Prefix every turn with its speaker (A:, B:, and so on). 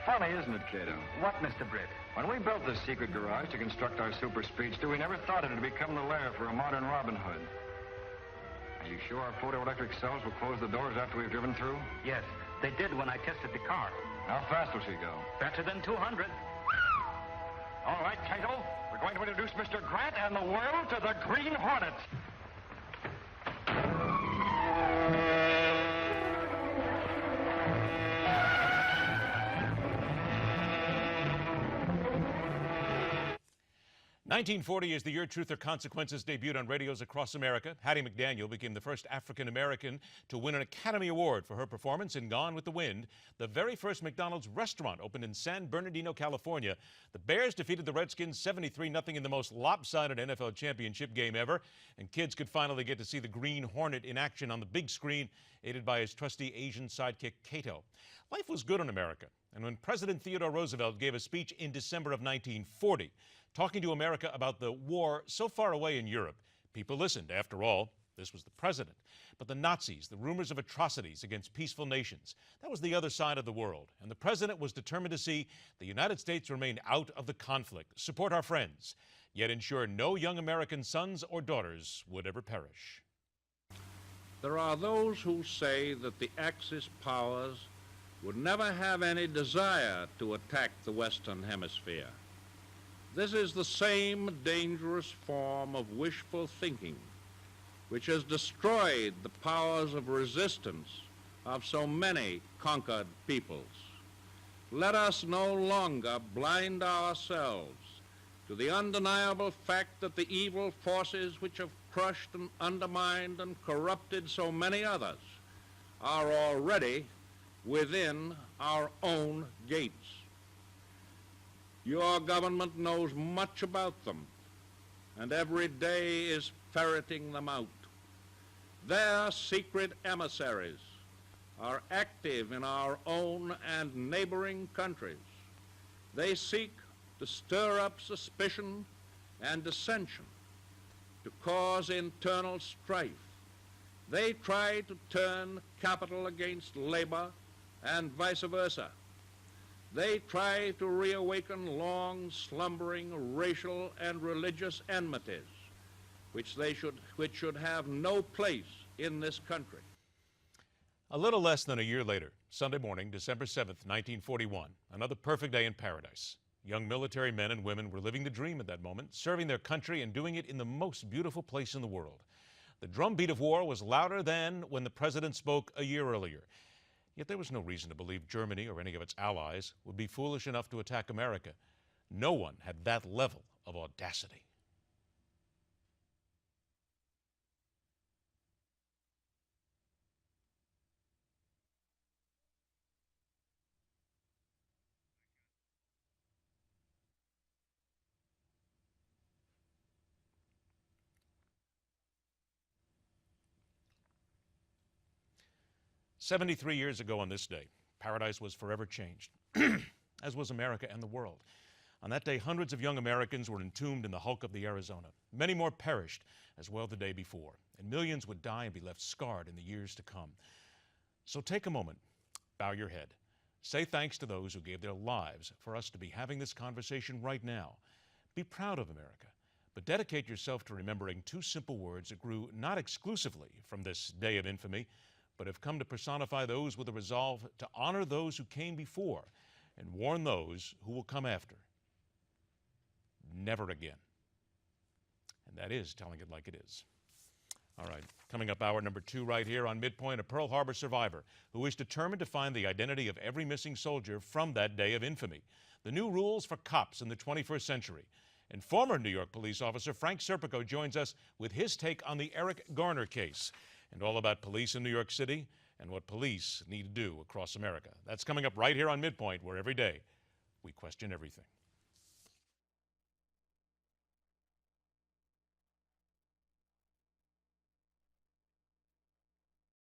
A: funny, isn't it, Cato?
B: What, Mr. Britt?
A: When we built this secret garage to construct our super speedster, we never thought it would become the lair for a modern Robin Hood. Are you sure our photoelectric cells will close the doors after we've driven through?
B: Yes, they did when I tested the car.
A: How fast will she go?
B: Better than 200.
A: All right, Cato. We're going to introduce Mr. Grant and the world to the Green Hornet.
C: 1940 is the year Truth or Consequences debuted on radios across America. Hattie McDaniel became the first African-American to win an Academy Award for her performance in Gone with the Wind. The very first McDonald's restaurant opened in San Bernardino, California. The Bears defeated the Redskins 73-0 in the most lopsided NFL championship game ever. And kids could finally get to see the Green Hornet in action on the big screen, aided by his trusty Asian sidekick, Cato. Life was good in America. And when President Theodore Roosevelt gave a speech in December of 1940, talking to America about the war so far away in Europe, people listened. After all, this was the president. But the Nazis, the rumors of atrocities against peaceful nations, that was the other side of the world. And the president was determined to see the United States remain out of the conflict, support our friends, yet ensure no young American sons or daughters would ever perish.
D: There are those who say that the Axis powers would never have any desire to attack the Western Hemisphere. This is the same dangerous form of wishful thinking which has destroyed the powers of resistance of so many conquered peoples. Let us no longer blind ourselves to the undeniable fact that the evil forces which have crushed and undermined and corrupted so many others are already within our own gates. Your government knows much about them, and every day is ferreting them out. Their secret emissaries are active in our own and neighboring countries. They seek to stir up suspicion and dissension, to cause internal strife. They try to turn capital against labor and vice versa. They try to reawaken long slumbering racial and religious enmities, which should have no place in this country.
C: A little less than a year later, Sunday morning, December 7th, 1941, another perfect day in paradise. Young military men and women were living the dream at that moment, serving their country and doing it in the most beautiful place in the world. The drumbeat of war was louder than when the president spoke a year earlier. Yet there was no reason to believe Germany or any of its allies would be foolish enough to attack America. No one had that level of audacity. "73 years ago on this day, paradise was forever changed, as was America and the world. On that day, hundreds of young Americans were entombed in the hulk of the Arizona. Many more perished as well the day before, and millions would die and be left scarred in the years to come. So take a moment, bow your head, say thanks to those who gave their lives for us to be having this conversation right now. Be proud of America, but dedicate yourself to remembering two simple words that grew not exclusively from this day of infamy, but have come to personify those with a resolve to honor those who came before and warn those who will come after. Never again." And that is telling it like it is. All right, coming up hour number 2 right here on MidPoint, a Pearl Harbor survivor who is determined to find the identity of every missing soldier from that day of infamy. The new rules for cops in the 21st century. And former New York police officer Frank Serpico joins us with his take on the Eric Garner case, and all about police in New York City and what police need to do across America. That's coming up right here on MidPoint, where every day we question everything.